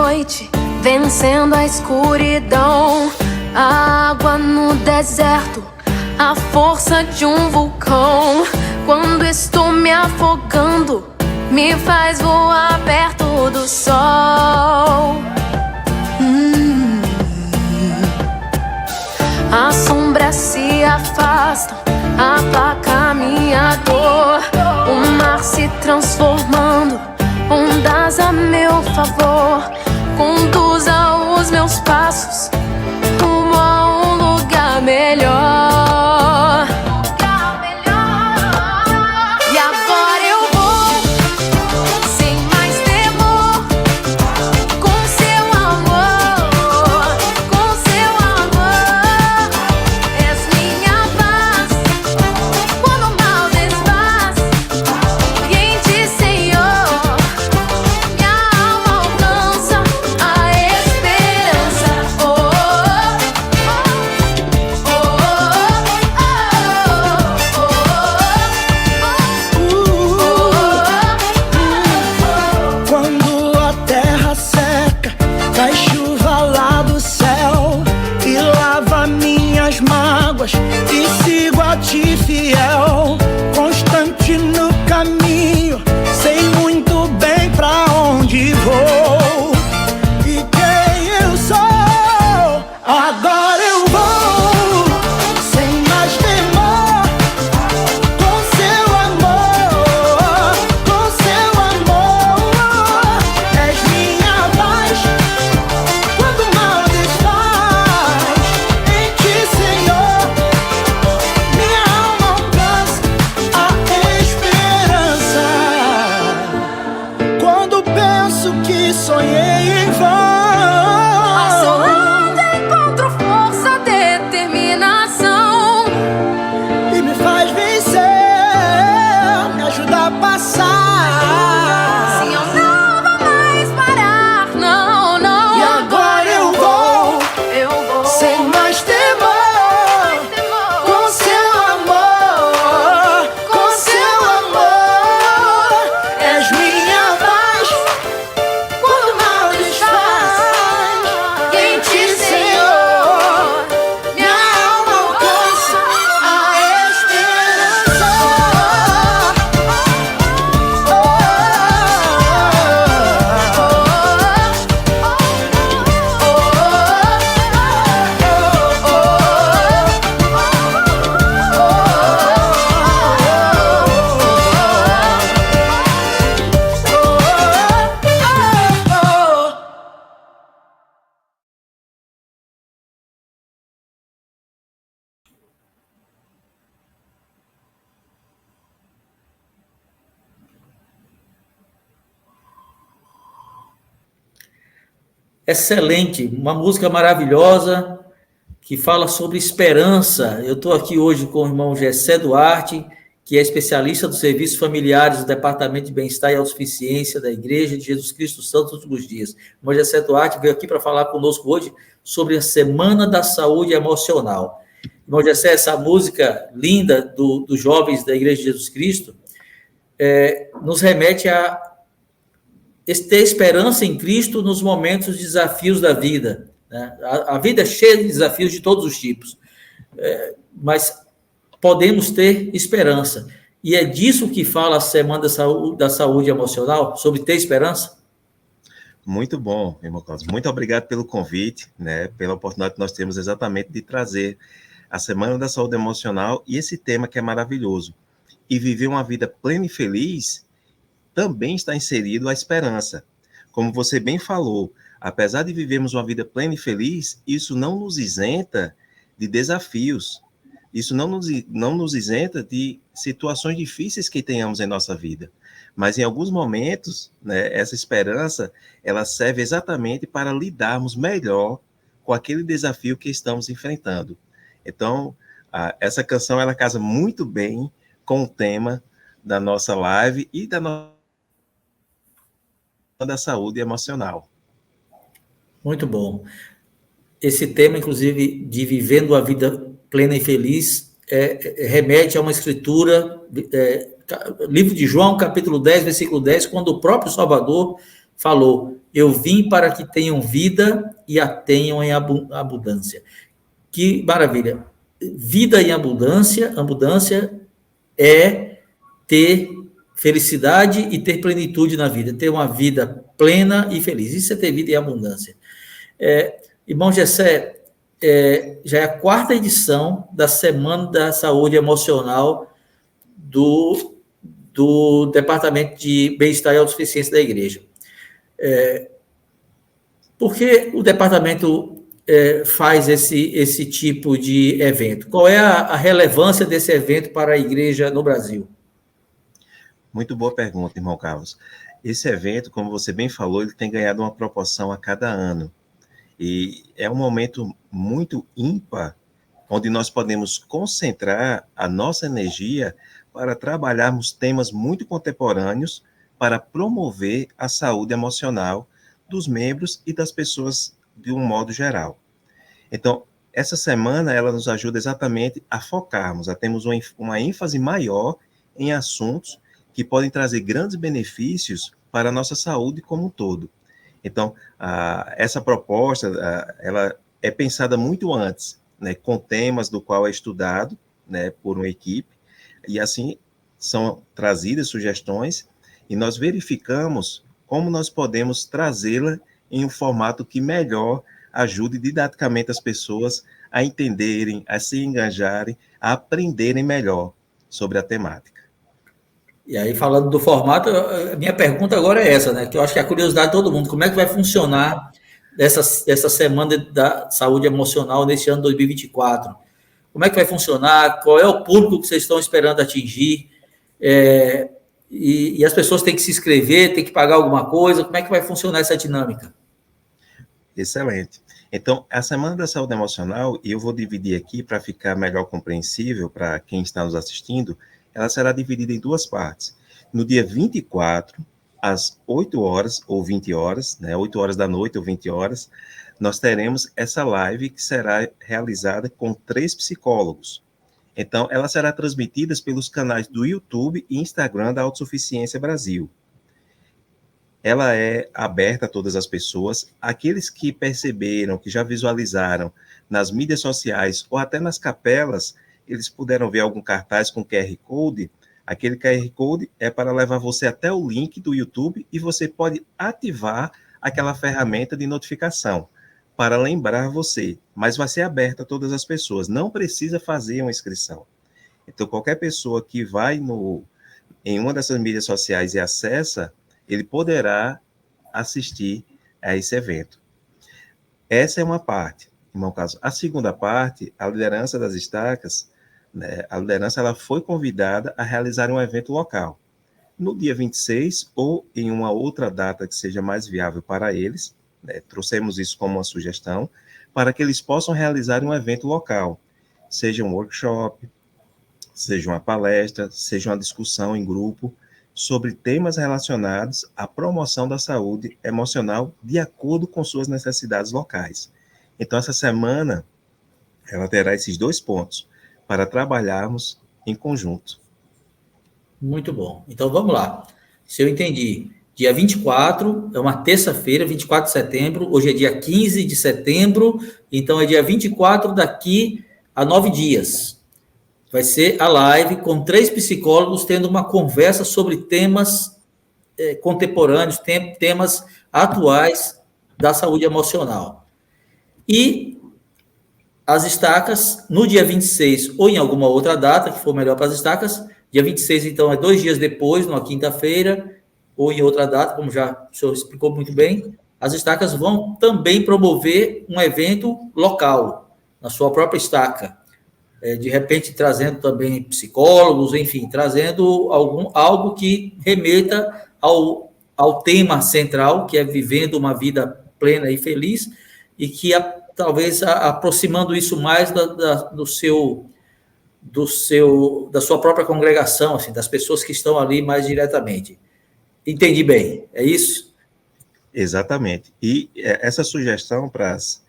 noite, vencendo a escuridão. A água no deserto, a força de um vulcão. Quando estou me afogando, me faz voar perto do sol. As sombras se afastam, aplaca minha dor. O mar se transformando, ondas a meu favor. Conduza os meus passos rumo a um lugar melhor. E agora eu vou, sem mais temor, com seu amor, com seu amor. És minha paz quando o mal desfaz, e em ti, Senhor, minha alma alcança a esperança. Oh, Quando a terra seca, cai chuva lá do céu e lava minhas mágoas, e sigo a ti fiel, constante no caminho, sei muito bem pra onde vou e quem eu sou. Agora eu vou, sem mais temor, com seu amor, com seu amor. És minha paz quando o mal desfaz, em ti, Senhor, minha alma alcança a esperança. Quando penso que sonhei em a sua vão onda encontro força, determinação. e me faz vencer, me ajuda a passar. Sim, eu não vou mais parar, não, não. E agora eu vou, sem mais temor, com seu amor, com seu amor. És minha paz quando o mal desfaz, e em ti, Senhor, minha alma alcança a esperança. Excelente, uma música maravilhosa que fala sobre esperança. Eu estou aqui hoje com o irmão Gessé Duarte, que é especialista dos serviços familiares do Departamento de Bem-Estar e Autossuficiência da Igreja de Jesus Cristo Santos dos Últimos Dias. O irmão Gessé Duarte veio aqui para falar conosco hoje sobre a Semana da Saúde Emocional. Irmão Gessé, essa música linda dos jovens da Igreja de Jesus Cristo nos remete a ter esperança em Cristo nos momentos de desafios da vida, né? A vida é cheia de desafios de todos os tipos, mas podemos ter esperança. E é disso que fala a Semana da Saúde Emocional, sobre ter esperança? Muito bom, irmão Carlos. Muito obrigado pelo convite, né, pela oportunidade que nós temos exatamente de trazer a Semana da Saúde Emocional e esse tema que é maravilhoso. E viver uma vida plena e feliz também está inserido a esperança. Como você bem falou, apesar de vivermos uma vida plena e feliz, isso não nos isenta de desafios. Isso não nos isenta de situações difíceis que tenhamos em nossa vida. Mas em alguns momentos, né, essa esperança, ela serve exatamente para lidarmos melhor com aquele desafio que estamos enfrentando. Então, essa canção, ela casa muito bem com o tema da nossa live e da saúde emocional. Muito bom. Esse tema, inclusive, de vivendo a vida plena e feliz, remete a uma escritura, livro de João, capítulo 10, versículo 10, quando o próprio Salvador falou: Eu vim para que tenham vida e a tenham em abundância. Que maravilha! Vida em abundância, abundância é ter felicidade e ter plenitude na vida, ter uma vida plena e feliz. Isso é ter vida em abundância. Irmão Gessé, já é a 4ª edição da Semana da Saúde Emocional do Departamento de Bem-Estar e Autossuficiência da Igreja. Por que o departamento faz esse tipo de evento? Qual é a relevância desse evento para a igreja no Brasil? Muito boa pergunta, irmão Carlos. Esse evento, como você bem falou, ele tem ganhado uma proporção a cada ano. E é um momento muito ímpar, onde nós podemos concentrar a nossa energia para trabalharmos temas muito contemporâneos para promover a saúde emocional dos membros e das pessoas de um modo geral. Então, essa semana, ela nos ajuda exatamente a focarmos, a termos uma ênfase maior em assuntos que podem trazer grandes benefícios para a nossa saúde como um todo. Então, essa proposta, ela é pensada muito antes, né, com temas do qual é estudado, né, por uma equipe, e assim são trazidas sugestões, e nós verificamos como nós podemos trazê-la em um formato que melhor ajude didaticamente as pessoas a entenderem, a se engajarem, a aprenderem melhor sobre a temática. E aí, falando do formato, a minha pergunta agora é essa, né? Que eu acho que é a curiosidade de todo mundo. Como é que vai funcionar essa Semana da Saúde Emocional nesse ano 2024? Como é que vai funcionar? Qual é o público que vocês estão esperando atingir? E as pessoas têm que se inscrever, têm que pagar alguma coisa? Como é que vai funcionar essa dinâmica? Excelente. Então, a Semana da Saúde Emocional, eu vou dividir aqui para ficar melhor compreensível para quem está nos assistindo, ela será dividida em 2 partes. No dia 24, às 8 horas ou 20 horas, né, 8 horas da noite ou 20 horas, nós teremos essa live que será realizada com 3 psicólogos. Então, ela será transmitida pelos canais do YouTube e Instagram da Autossuficiência Brasil. Ela é aberta a todas as pessoas. Aqueles que perceberam, que já visualizaram nas mídias sociais ou até nas capelas, eles puderam ver algum cartaz com QR Code. Aquele QR Code é para levar você até o link do YouTube e você pode ativar aquela ferramenta de notificação para lembrar você, mas vai ser aberta a todas as pessoas, não precisa fazer uma inscrição. Então, qualquer pessoa que vai em uma dessas mídias sociais e acessa, ele poderá assistir a esse evento. Essa é uma parte, irmão Carlos. A segunda parte, a liderança das estacas, né, a liderança ela foi convidada a realizar um evento local. No dia 26, ou em uma outra data que seja mais viável para eles, né, trouxemos isso como uma sugestão, para que eles possam realizar um evento local, seja um workshop, seja uma palestra, seja uma discussão em grupo, sobre temas relacionados à promoção da saúde emocional de acordo com suas necessidades locais. Então, essa semana, ela terá esses 2 pontos, para trabalharmos em conjunto. Muito bom. Então, vamos lá. Se eu entendi, dia 24, é uma terça-feira, 24 de setembro, hoje é dia 15 de setembro, então é dia 24 daqui a 9 dias. Vai ser a live com 3 psicólogos tendo uma conversa sobre temas contemporâneos, temas atuais da saúde emocional. E as estacas, no dia 26, ou em alguma outra data, que for melhor para as estacas, dia 26, então, é 2 dias depois, numa quinta-feira, ou em outra data, como já o senhor explicou muito bem, as estacas vão também promover um evento local, na sua própria estaca, de repente trazendo também psicólogos, enfim, trazendo algo que remeta ao tema central, que é vivendo uma vida plena e feliz, e que talvez aproximando isso mais da sua própria congregação, assim, das pessoas que estão ali mais diretamente. Entendi bem, é isso? Exatamente. E essa sugestão para as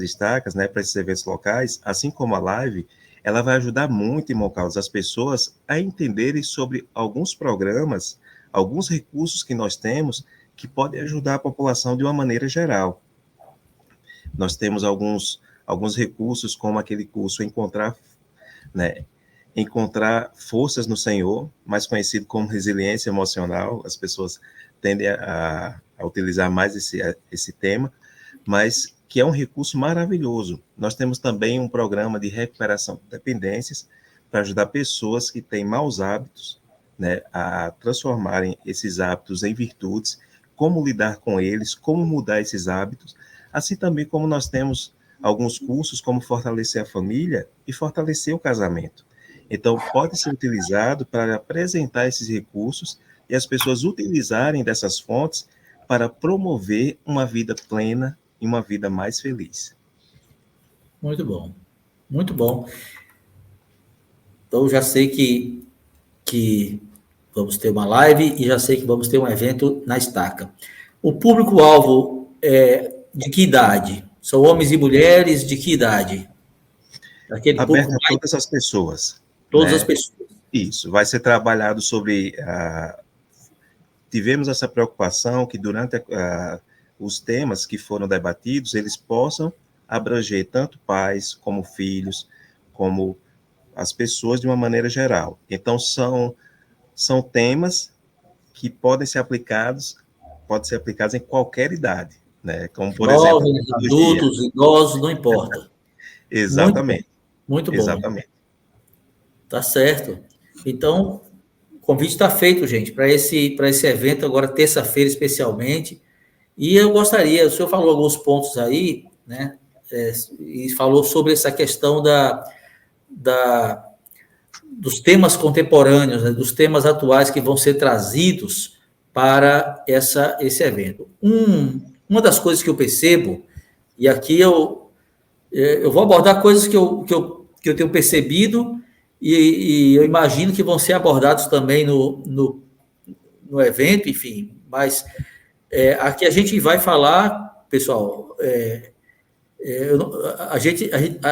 estacas, né, para esses eventos locais, assim como a live, ela vai ajudar muito, irmão Carlos, as pessoas a entenderem sobre alguns programas, alguns recursos que nós temos que podem ajudar a população de uma maneira geral. Nós temos alguns recursos, como aquele curso Encontrar Forças no Senhor, mais conhecido como resiliência emocional. As pessoas tendem a utilizar mais esse tema, mas que é um recurso maravilhoso. Nós temos também um programa de recuperação de dependências para ajudar pessoas que têm maus hábitos, né, a transformarem esses hábitos em virtudes, como lidar com eles, como mudar esses hábitos, assim também como nós temos alguns cursos como fortalecer a família e fortalecer o casamento. Então, pode ser utilizado para apresentar esses recursos e as pessoas utilizarem dessas fontes para promover uma vida plena e uma vida mais feliz. Muito bom, muito bom. Então, já sei que vamos ter uma live e já sei que vamos ter um evento na Estaca. O público-alvo é de que idade? São homens e mulheres de que idade? Aquele Aberto público a todas as pessoas. Todas né? as pessoas. Isso, vai ser trabalhado sobre... tivemos essa preocupação que durante os temas que foram debatidos, eles possam abranger tanto pais, como filhos, como as pessoas de uma maneira geral. Então, são temas que podem ser aplicados em qualquer idade, né? Como, por exemplo, Jovens, adultos, idosos, não importa. Exatamente. Muito bom. Exatamente. Tá certo. Então, o convite está feito, gente, para esse evento agora, terça-feira, especialmente. E eu gostaria, o senhor falou alguns pontos aí, né? E falou sobre essa questão dos temas contemporâneos, né, dos temas atuais que vão ser trazidos para esse evento. Uma das coisas que eu percebo, e aqui eu vou abordar coisas que eu tenho percebido e eu imagino que vão ser abordados também no evento, enfim, mas aqui a gente vai falar, pessoal,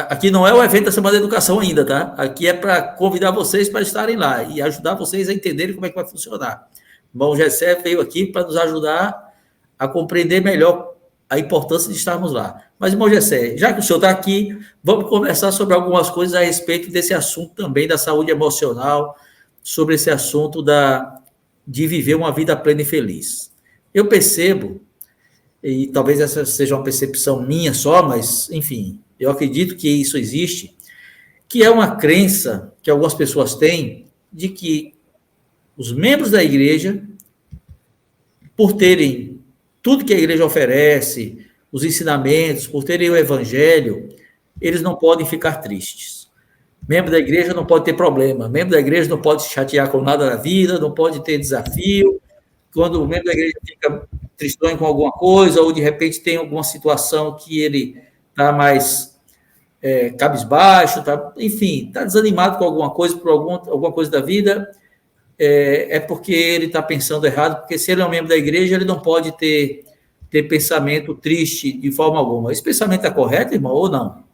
aqui não é o evento da Semana da Educação ainda, tá? Aqui é para convidar vocês para estarem lá e ajudar vocês a entenderem como é que vai funcionar. O irmão Gessé veio aqui para nos ajudar a compreender melhor a importância de estarmos lá. Mas, irmão Gessé, já que o senhor está aqui, vamos conversar sobre algumas coisas a respeito desse assunto também da saúde emocional, sobre esse assunto de viver uma vida plena e feliz. Eu percebo, e talvez essa seja uma percepção minha só, mas, enfim, eu acredito que isso existe, que é uma crença que algumas pessoas têm de que os membros da igreja, por terem tudo que a igreja oferece, os ensinamentos, por terem o evangelho, eles não podem ficar tristes. Membro da igreja não pode ter problema, membro da igreja não pode se chatear com nada na vida, não pode ter desafio. Quando o membro da igreja fica tristonho com alguma coisa, ou de repente tem alguma situação que ele está mais cabisbaixo, enfim, está desanimado com alguma coisa, por alguma coisa da vida, é porque ele está pensando errado, porque se ele é um membro da igreja, ele não pode ter pensamento triste de forma alguma. Esse pensamento está correto, irmão, ou não?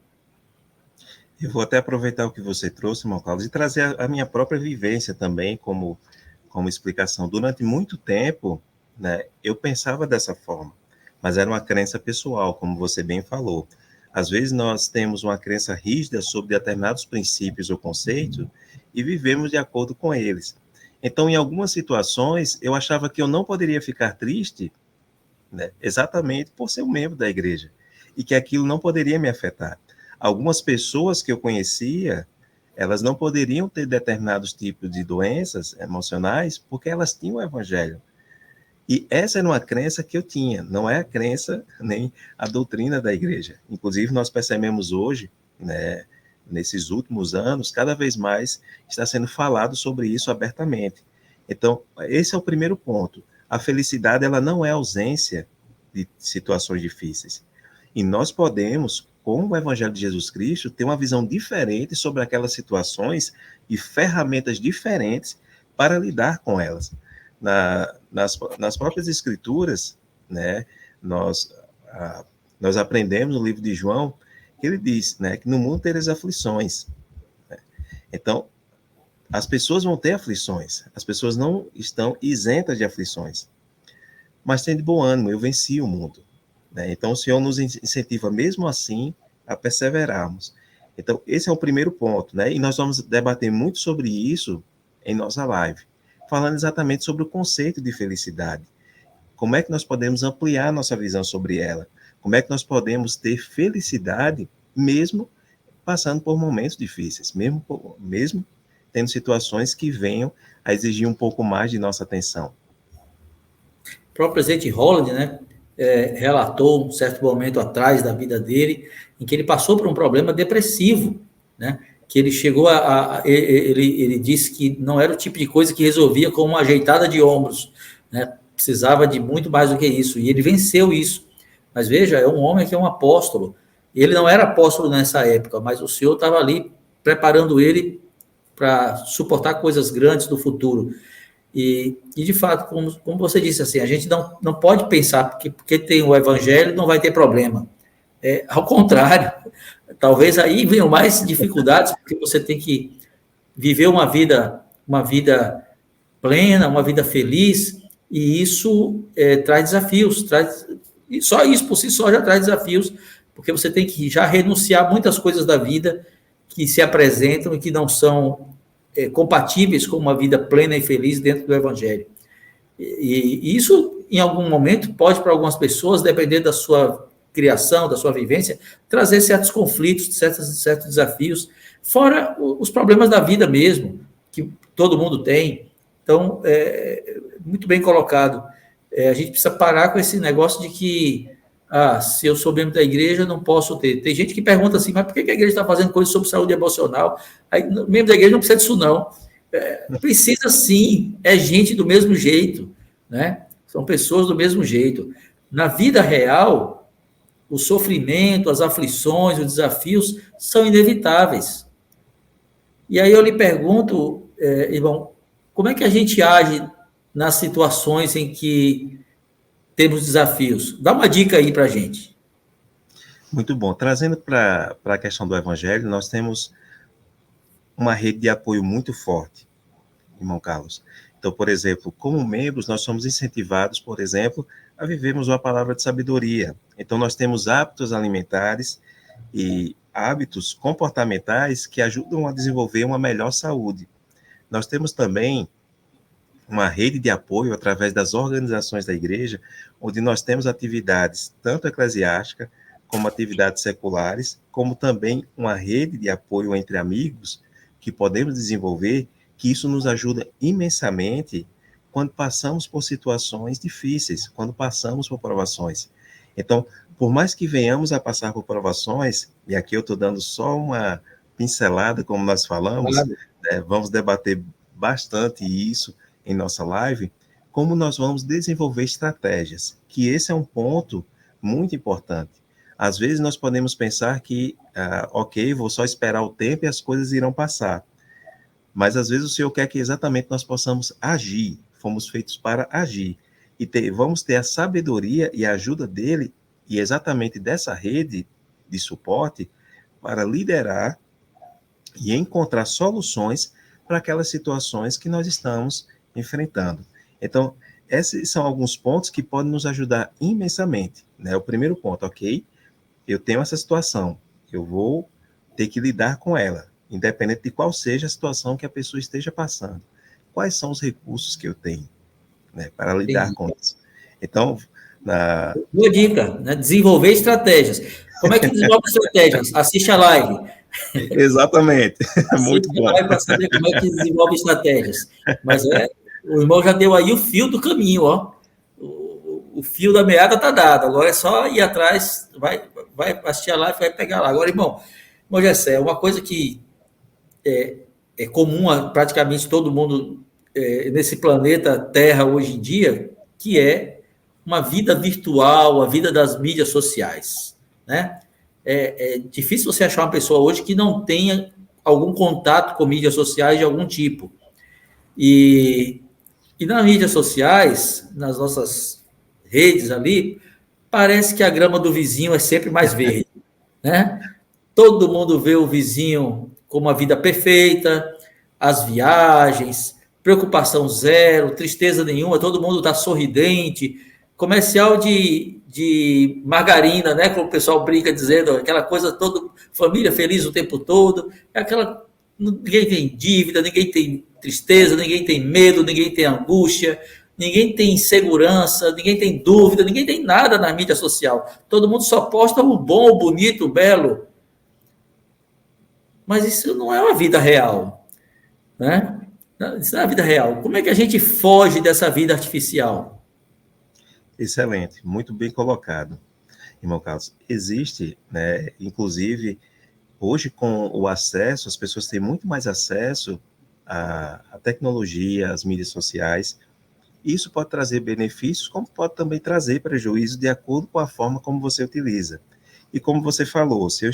Eu vou até aproveitar o que você trouxe, irmão Carlos, e trazer a minha própria vivência também como explicação. Durante muito tempo, né, eu pensava dessa forma, mas era uma crença pessoal, como você bem falou. Às vezes nós temos uma crença rígida sobre determinados princípios ou conceitos e vivemos de acordo com eles. Então, em algumas situações, eu achava que eu não poderia ficar triste, né, exatamente por ser um membro da igreja, e que aquilo não poderia me afetar. Algumas pessoas que eu conhecia, elas não poderiam ter determinados tipos de doenças emocionais porque elas tinham o evangelho. E essa era uma crença que eu tinha, não é a crença nem a doutrina da igreja. Inclusive, nós percebemos hoje, né, nesses últimos anos, cada vez mais está sendo falado sobre isso abertamente. Então, esse é o primeiro ponto. A felicidade, ela não é ausência de situações difíceis. E nós podemos, com o Evangelho de Jesus Cristo, ter uma visão diferente sobre aquelas situações e ferramentas diferentes para lidar com elas. Nas próprias Escrituras, né, nós aprendemos no livro de João, que ele diz, né, que no mundo tereis aflições. Né? Então, as pessoas vão ter aflições, as pessoas não estão isentas de aflições. mas tem de bom ânimo, eu venci o mundo. Né? Então, o Senhor nos incentiva, mesmo assim, a perseverarmos. Então, esse é o primeiro ponto, né? E nós vamos debater muito sobre isso em nossa live, falando exatamente sobre o conceito de felicidade. Como é que nós podemos ampliar nossa visão sobre ela? Como é que nós podemos ter felicidade mesmo passando por momentos difíceis, mesmo tendo situações que venham a exigir um pouco mais de nossa atenção? O próprio presidente Holland, né, relatou um certo momento atrás da vida dele, em que ele passou por um problema depressivo, né, que ele chegou ele disse que não era o tipo de coisa que resolvia com uma ajeitada de ombros, né, precisava de muito mais do que isso, e ele venceu isso. Mas veja, é um homem que é um apóstolo. Ele não era apóstolo nessa época, mas o Senhor estava ali preparando ele para suportar coisas grandes do futuro. E de fato, como você disse, assim, a gente não pode pensar que porque tem o evangelho não vai ter problema. Ao contrário, talvez aí venham mais dificuldades, porque você tem que viver uma vida plena, uma vida feliz, e isso traz desafios, e só isso por si só já traz desafios, porque você tem que já renunciar a muitas coisas da vida que se apresentam e que não são compatíveis com uma vida plena e feliz dentro do Evangelho. E isso, em algum momento, pode, para algumas pessoas, depender da sua criação, da sua vivência, trazer certos conflitos, certos desafios, fora os problemas da vida mesmo, que todo mundo tem. Então, muito bem colocado. A gente precisa parar com esse negócio de que, se eu sou membro da igreja, não posso ter. Tem gente que pergunta assim, mas por que a igreja está fazendo coisas sobre saúde emocional? Aí, membro da igreja não precisa disso, não. Precisa sim, é gente do mesmo jeito, né? São pessoas do mesmo jeito. Na vida real, o sofrimento, as aflições, os desafios são inevitáveis. E aí eu lhe pergunto, irmão, como é que a gente age nas situações em que temos desafios? Dá uma dica aí para a gente. Muito bom. Trazendo para a questão do Evangelho, nós temos uma rede de apoio muito forte, irmão Carlos. Então, por exemplo, como membros, nós somos incentivados, por exemplo, a vivermos uma palavra de sabedoria. Então, nós temos hábitos alimentares e hábitos comportamentais que ajudam a desenvolver uma melhor saúde. Nós temos também uma rede de apoio através das organizações da igreja, onde nós temos atividades tanto eclesiásticas, como atividades seculares, como também uma rede de apoio entre amigos que podemos desenvolver, que isso nos ajuda imensamente quando passamos por situações difíceis, quando passamos por provações. Então, por mais que venhamos a passar por provações, e aqui eu estou dando só uma pincelada, como nós falamos, vamos debater bastante isso em nossa live, como nós vamos desenvolver estratégias, que esse é um ponto muito importante. Às vezes nós podemos pensar que, ok, vou só esperar o tempo e as coisas irão passar. Mas às vezes o Senhor quer que exatamente nós possamos agir, fomos feitos para agir. E vamos ter a sabedoria e a ajuda dele, e exatamente dessa rede de suporte, para liderar e encontrar soluções para aquelas situações que nós estamos enfrentando. Então, esses são alguns pontos que podem nos ajudar imensamente, né? O primeiro ponto, ok, eu tenho essa situação, eu vou ter que lidar com ela, independente de qual seja a situação que a pessoa esteja passando. Quais são os recursos que eu tenho, né, para lidar com isso? Então, boa dica, né? Desenvolver estratégias. Como é que desenvolve estratégias? Assiste a live. Exatamente. Muito bom. Para saber como é que desenvolve estratégias. Mas o irmão já deu aí o fio do caminho, ó. O fio da meada está dado. Agora é só ir atrás, vai assistir a live e vai pegar lá. Agora, irmão Gessé, uma coisa que é comum a praticamente todo mundo nesse planeta Terra hoje em dia, que é uma vida virtual, a vida das mídias sociais, né? É difícil você achar uma pessoa hoje que não tenha algum contato com mídias sociais de algum tipo. E nas mídias sociais, nas nossas redes ali, parece que a grama do vizinho é sempre mais verde, né? Todo mundo vê o vizinho com uma vida perfeita, as viagens, preocupação zero, tristeza nenhuma, todo mundo está sorridente, comercial de margarina, né? Como o pessoal brinca dizendo, aquela coisa toda, família feliz o tempo todo, é aquela, ninguém tem dívida, ninguém tem tristeza, ninguém tem medo, ninguém tem angústia, ninguém tem insegurança, ninguém tem dúvida, ninguém tem nada na mídia social. Todo mundo só posta o bom, o bonito, o belo. Mas isso não é uma vida real, né? Isso não é a vida real. Como é que a gente foge dessa vida artificial? Excelente, muito bem colocado, irmão Carlos. Existe, né, inclusive, hoje com o acesso, as pessoas têm muito mais acesso à tecnologia, às mídias sociais. Isso pode trazer benefícios, como pode também trazer prejuízos de acordo com a forma como você utiliza. E como você falou, se eu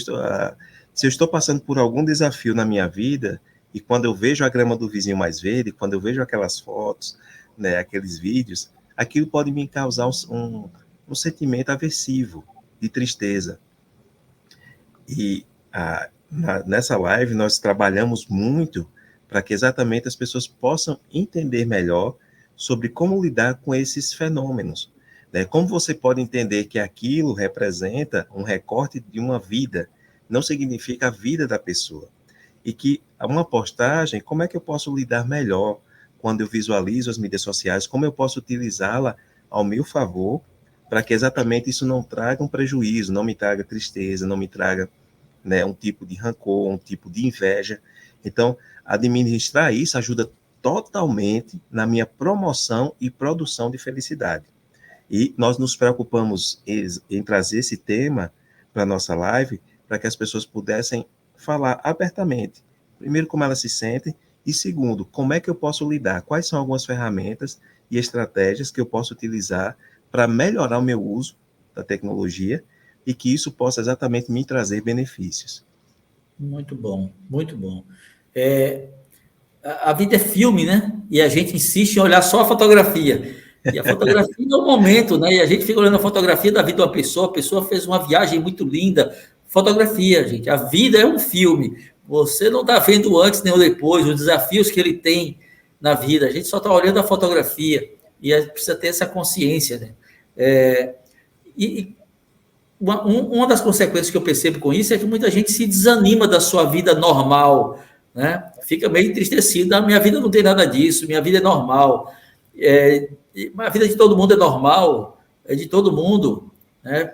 estou passando por algum desafio na minha vida, e quando eu vejo a grama do vizinho mais verde, quando eu vejo aquelas fotos, né, aqueles vídeos, aquilo pode me causar um sentimento aversivo, de tristeza. E nessa live nós trabalhamos muito para que exatamente as pessoas possam entender melhor sobre como lidar com esses fenômenos. Né? Como você pode entender que aquilo representa um recorte de uma vida, não significa a vida da pessoa. E que uma postagem, como é que eu posso lidar melhor quando eu visualizo as mídias sociais, como eu posso utilizá-la ao meu favor, para que exatamente isso não traga um prejuízo, não me traga tristeza, não me traga, né, um tipo de rancor, um tipo de inveja. Então, administrar isso ajuda totalmente na minha promoção e produção de felicidade. E nós nos preocupamos em trazer esse tema para a nossa live, para que as pessoas pudessem falar abertamente. Primeiro, como elas se sentem, e segundo, como é que eu posso lidar? Quais são algumas ferramentas e estratégias que eu posso utilizar para melhorar o meu uso da tecnologia e que isso possa exatamente me trazer benefícios. Muito bom, muito bom. A vida é filme, né? E a gente insiste em olhar só a fotografia. E a fotografia é o momento, né? E a gente fica olhando a fotografia da vida de uma pessoa, a pessoa fez uma viagem muito linda. Fotografia, gente. A vida é um filme. Você não está vendo antes nem o depois, os desafios que ele tem na vida. A gente só está olhando a fotografia. E a gente precisa ter essa consciência, né? Uma das consequências que eu percebo com isso é que muita gente se desanima da sua vida normal, né? Fica meio entristecido. Minha vida não tem nada disso, minha vida é normal. A vida de todo mundo é normal, é de todo mundo, né?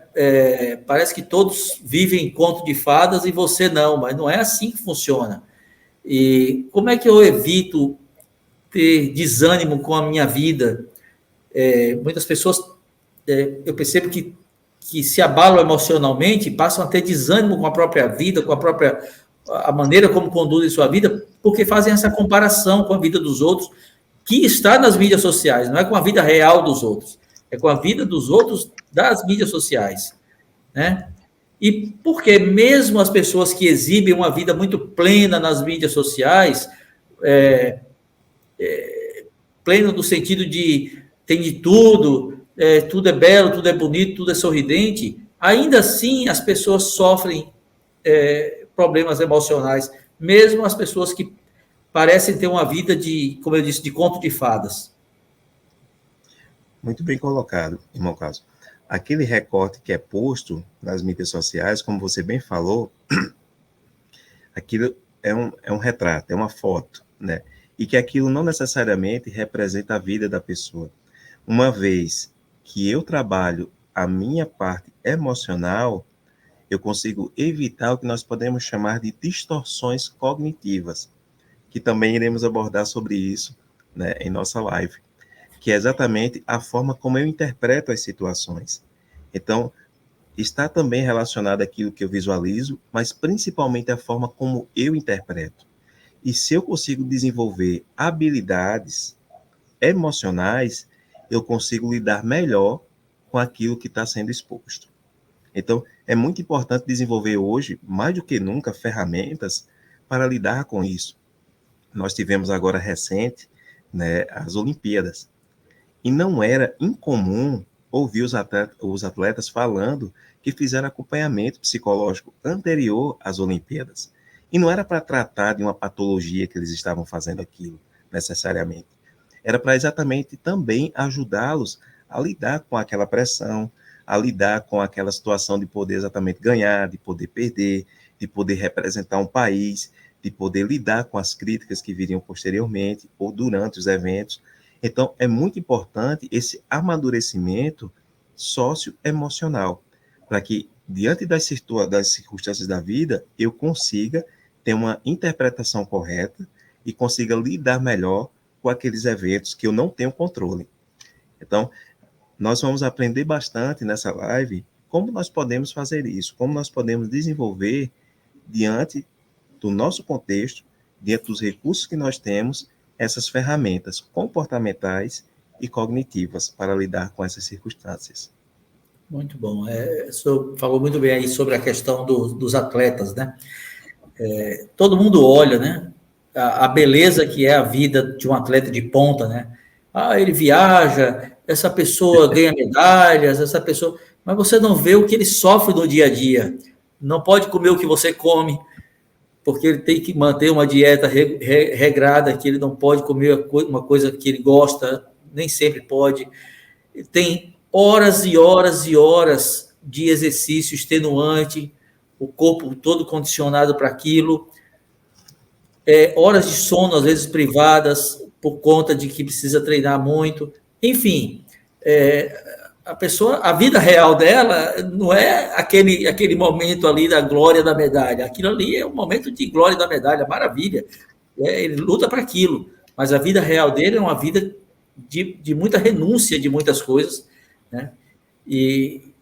Parece que todos vivem conto de fadas e você não, mas não é assim que funciona. E como é que eu evito ter desânimo com a minha vida? Muitas pessoas, eu percebo que se abalam emocionalmente, passam a ter desânimo com a própria vida, com a maneira como conduzem sua vida, porque fazem essa comparação com a vida dos outros, que está nas mídias sociais, não é com a vida real dos outros, é com a vida dos outros das mídias sociais, né? E porque mesmo as pessoas que exibem uma vida muito plena nas mídias sociais, pleno no sentido de tem de tudo, tudo é belo, tudo é bonito, tudo é sorridente, ainda assim as pessoas sofrem problemas emocionais, mesmo as pessoas que parecem ter uma vida como eu disse, de conto de fadas. Muito bem colocado, irmão Carlos. Aquele recorte que é posto nas mídias sociais, como você bem falou, aquilo é um retrato, é uma foto, né? E que aquilo não necessariamente representa a vida da pessoa. Uma vez que eu trabalho a minha parte emocional, eu consigo evitar o que nós podemos chamar de distorções cognitivas, que também iremos abordar sobre isso, né, em nossa live, que é exatamente a forma como eu interpreto as situações. Então, está também relacionado àquilo que eu visualizo, mas principalmente a forma como eu interpreto. E se eu consigo desenvolver habilidades emocionais, eu consigo lidar melhor com aquilo que está sendo exposto. Então, é muito importante desenvolver hoje, mais do que nunca, ferramentas para lidar com isso. Nós tivemos agora recente, né, as Olimpíadas. E não era incomum ouvir os atletas falando que fizeram acompanhamento psicológico anterior às Olimpíadas. E não era para tratar de uma patologia que eles estavam fazendo aquilo, necessariamente. Era para exatamente também ajudá-los a lidar com aquela pressão, a lidar com aquela situação de poder exatamente ganhar, de poder perder, de poder representar um país, de poder lidar com as críticas que viriam posteriormente ou durante os eventos. Então, é muito importante esse amadurecimento socioemocional, para que, diante das circunstâncias da vida, eu consiga ter uma interpretação correta e consiga lidar melhor com aqueles eventos que eu não tenho controle. Então, nós vamos aprender bastante nessa live como nós podemos fazer isso, como nós podemos desenvolver diante do nosso contexto, diante dos recursos que nós temos, essas ferramentas comportamentais e cognitivas para lidar com essas circunstâncias. Muito bom. O senhor falou muito bem aí sobre a questão dos atletas, né? Todo mundo olha, né? A beleza que é a vida de um atleta de ponta, né? Ele viaja, essa pessoa ganha medalhas, essa pessoa... Mas você não vê o que ele sofre no dia a dia. Não pode comer o que você come, porque ele tem que manter uma dieta regrada, que ele não pode comer uma coisa que ele gosta, nem sempre pode. Tem horas e horas e horas de exercício extenuante, o corpo todo condicionado para aquilo, horas de sono, às vezes privadas, por conta de que precisa treinar muito. Enfim, a vida real dela não é aquele momento ali da glória da medalha. Aquilo ali é um momento de glória da medalha, maravilha. Ele luta para aquilo, mas a vida real dele é uma vida de muita renúncia de muitas coisas, né? E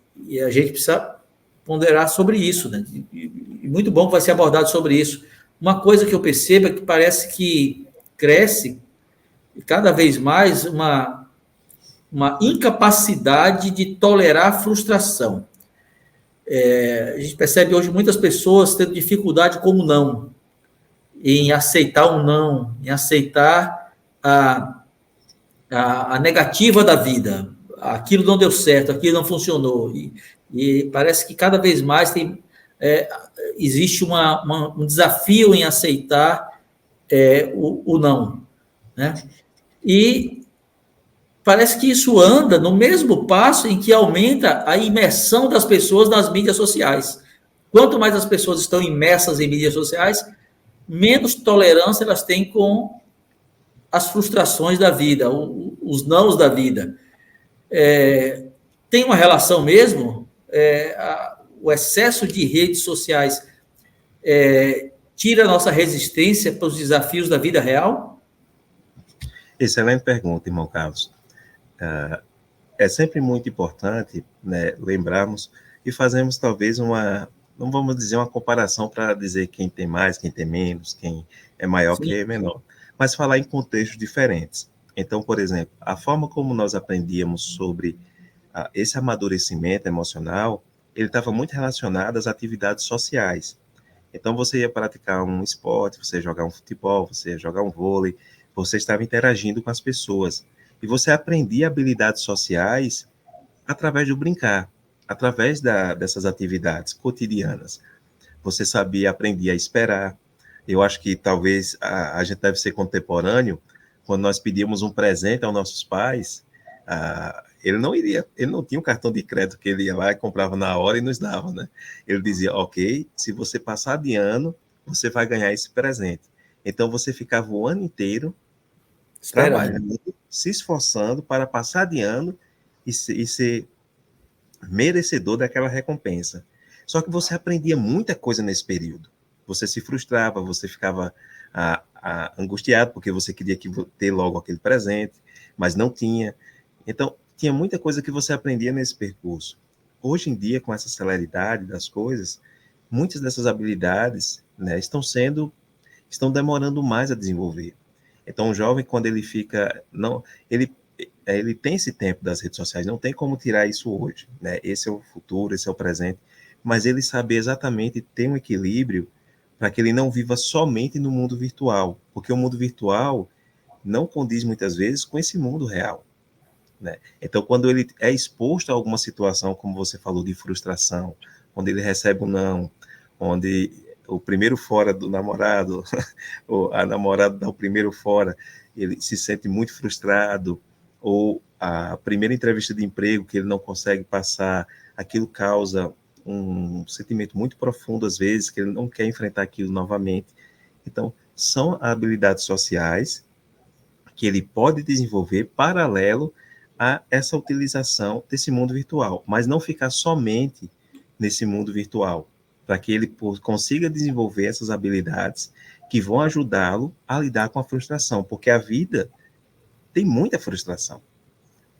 a gente precisa ponderar sobre isso, né? E muito bom que vai ser abordado sobre isso. Uma coisa que eu percebo é que parece que cresce cada vez mais uma incapacidade de tolerar frustração. A gente percebe hoje muitas pessoas tendo dificuldade com o não, em aceitar o não, em aceitar a negativa da vida. Aquilo não deu certo, aquilo não funcionou. E parece que cada vez mais existe um desafio em aceitar o não, né? E parece que isso anda no mesmo passo em que aumenta a imersão das pessoas nas mídias sociais. Quanto mais as pessoas estão imersas em mídias sociais, menos tolerância elas têm com as frustrações da vida, os nãos da vida. Tem uma relação mesmo? O excesso de redes sociais tira a nossa resistência para os desafios da vida real? Excelente pergunta, irmão Carlos. É sempre muito importante, né, lembrarmos e fazermos talvez não vamos dizer uma comparação para dizer quem tem mais, quem tem menos, quem é maior, Sim. quem é menor, mas falar em contextos diferentes. Então, por exemplo, a forma como nós aprendíamos sobre esse amadurecimento emocional, ele estava muito relacionado às atividades sociais. Então, você ia praticar um esporte, você ia jogar um futebol, você ia jogar um vôlei, você estava interagindo com as pessoas. E você aprendia habilidades sociais através do brincar, através dessas atividades cotidianas. Você aprendia a esperar. Eu acho que talvez a gente deve ser contemporâneo. Quando nós pedíamos um presente aos nossos pais, ele não tinha um cartão de crédito que ele ia lá e comprava na hora e nos dava, né? Ele dizia, ok, se você passar de ano, você vai ganhar esse presente. Então, você ficava o ano inteiro trabalhando, se esforçando para passar de ano e ser merecedor daquela recompensa. Só que você aprendia muita coisa nesse período. Você se frustrava, você ficava angustiado porque você queria ter logo aquele presente, mas não tinha. Então, tinha muita coisa que você aprendia nesse percurso. Hoje em dia, com essa celeridade das coisas, muitas dessas habilidades, né, estão demorando mais a desenvolver. Então, um jovem, quando ele ele tem esse tempo das redes sociais, não tem como tirar isso hoje, né? Esse é o futuro, esse é o presente, mas ele saber exatamente ter um equilíbrio para que ele não viva somente no mundo virtual, porque o mundo virtual não condiz muitas vezes com esse mundo real, né? Então, quando ele é exposto a alguma situação, como você falou, de frustração, quando ele recebe um não, onde o primeiro fora do namorado, ou a namorada dá o primeiro fora, ele se sente muito frustrado, ou a primeira entrevista de emprego que ele não consegue passar, aquilo causa um sentimento muito profundo, às vezes, que ele não quer enfrentar aquilo novamente. Então, são habilidades sociais que ele pode desenvolver paralelo a essa utilização desse mundo virtual, mas não ficar somente nesse mundo virtual, para que ele consiga desenvolver essas habilidades que vão ajudá-lo a lidar com a frustração, porque a vida tem muita frustração.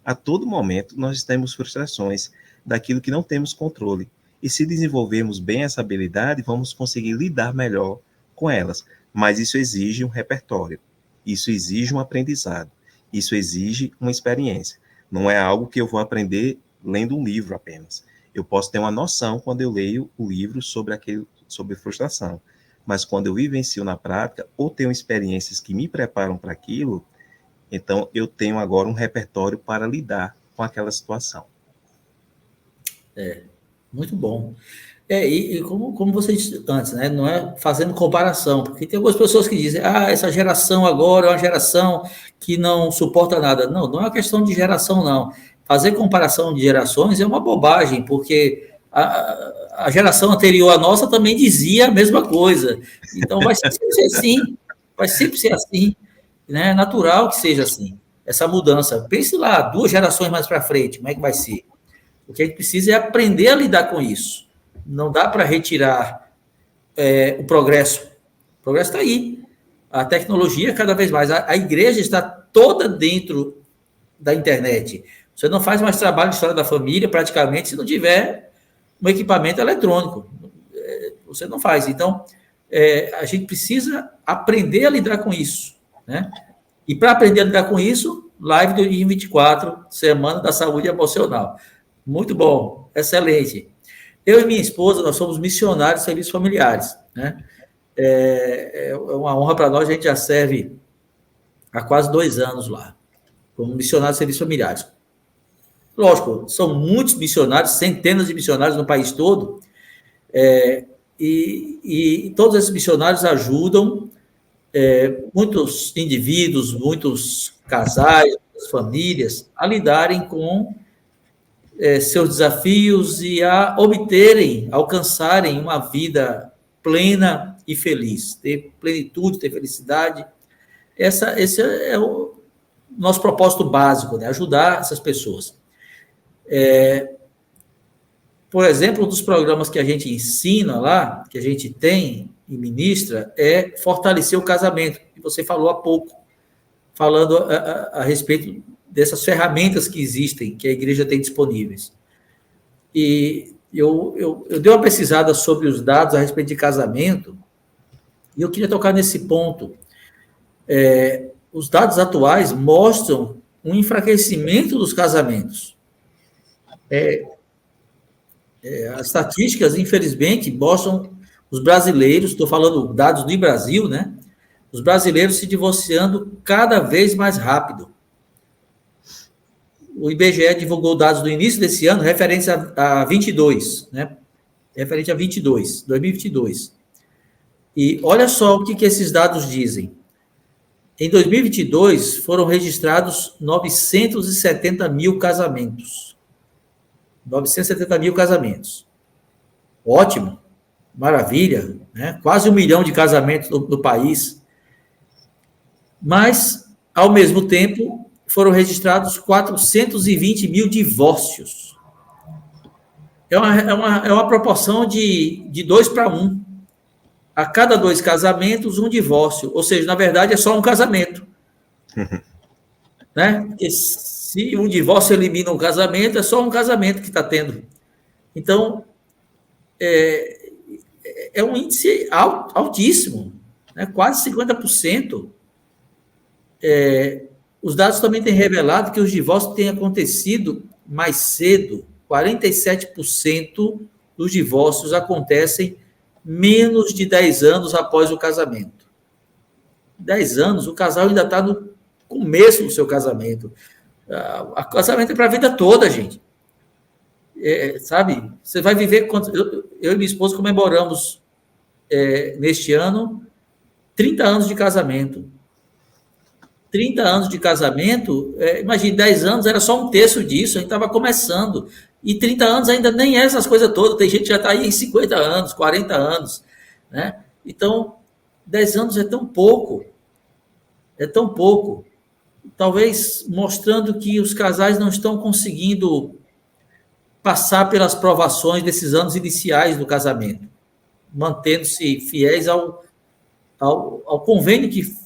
A todo momento nós temos frustrações daquilo que não temos controle. E se desenvolvermos bem essa habilidade, vamos conseguir lidar melhor com elas. Mas isso exige um repertório, isso exige um aprendizado, isso exige uma experiência. Não é algo que eu vou aprender lendo um livro apenas. Eu posso ter uma noção quando eu leio o livro sobre frustração, mas quando eu vivencio na prática, ou tenho experiências que me preparam para aquilo, então eu tenho agora um repertório para lidar com aquela situação. Muito bom. E como você disse antes, né, não é fazendo comparação, porque tem algumas pessoas que dizem, essa geração agora é uma geração que não suporta nada. Não, não é uma questão de geração, não. Fazer comparação de gerações é uma bobagem, porque a geração anterior à nossa também dizia a mesma coisa. Então, vai sempre ser assim, vai sempre ser assim, né? É natural que seja assim, essa mudança. Pense lá, 2 gerações mais para frente, como é que vai ser? O que a gente precisa é aprender a lidar com isso. Não dá para retirar o progresso. O progresso está aí. A tecnologia, cada vez mais. A igreja está toda dentro da internet. Você não faz mais trabalho de história da família, praticamente, se não tiver um equipamento eletrônico. Você não faz. Então, a gente precisa aprender a lidar com isso, né? E para aprender a lidar com isso, live 2024, Semana da Saúde Emocional. Muito bom, excelente. Eu e minha esposa, nós somos missionários de serviços familiares, né? É uma honra para nós, a gente já serve há quase 2 anos lá, como missionário de serviços familiares. Lógico, são muitos missionários, centenas de missionários no país todo, e todos esses missionários ajudam muitos indivíduos, muitos casais, muitas famílias a lidarem com seus desafios e a alcançarem uma vida plena e feliz, ter plenitude, ter felicidade. Esse é o nosso propósito básico, né? Ajudar essas pessoas. Por exemplo, um dos programas que a gente ensina lá, que a gente tem e ministra, é fortalecer o casamento, que você falou há pouco, falando a respeito dessas ferramentas que existem, que a igreja tem disponíveis. E eu dei uma pesquisada sobre os dados a respeito de casamento, e eu queria tocar nesse ponto. Os dados atuais mostram um enfraquecimento dos casamentos. As estatísticas, infelizmente, mostram os brasileiros, estou falando dados do Brasil, né? Os brasileiros se divorciando cada vez mais rápido. O IBGE divulgou dados do início desse ano, referentes a 22, né? Referente a 2022. E olha só o que esses dados dizem. Em 2022, foram registrados 970 mil casamentos. 970 mil casamentos. Ótimo, maravilha, né? Quase 1 milhão de casamentos no país. Mas, ao mesmo tempo, foram registrados 420 mil divórcios. É uma proporção de 2 para 1. A cada 2 casamentos, um divórcio. Ou seja, na verdade, é só um casamento. Né? Porque se um divórcio elimina um casamento, é só um casamento que está tendo. Então, é um índice altíssimo, né? Quase 50%. Os dados também têm revelado que os divórcios têm acontecido mais cedo. 47% dos divórcios acontecem menos de 10 anos após o casamento. 10 anos, o casal ainda está no começo do seu casamento. O casamento é para a vida toda, gente. Sabe? Você vai viver... Eu e minha esposa comemoramos, neste ano, 30 anos de casamento. 30 anos de casamento, imagine, 10 anos era só um terço disso, a gente estava começando. E 30 anos ainda nem é essas coisas todas, tem gente que já está aí em 50 anos, 40 anos, né? Então, 10 anos é tão pouco. Talvez mostrando que os casais não estão conseguindo passar pelas provações desses anos iniciais do casamento, mantendo-se fiéis ao convênio que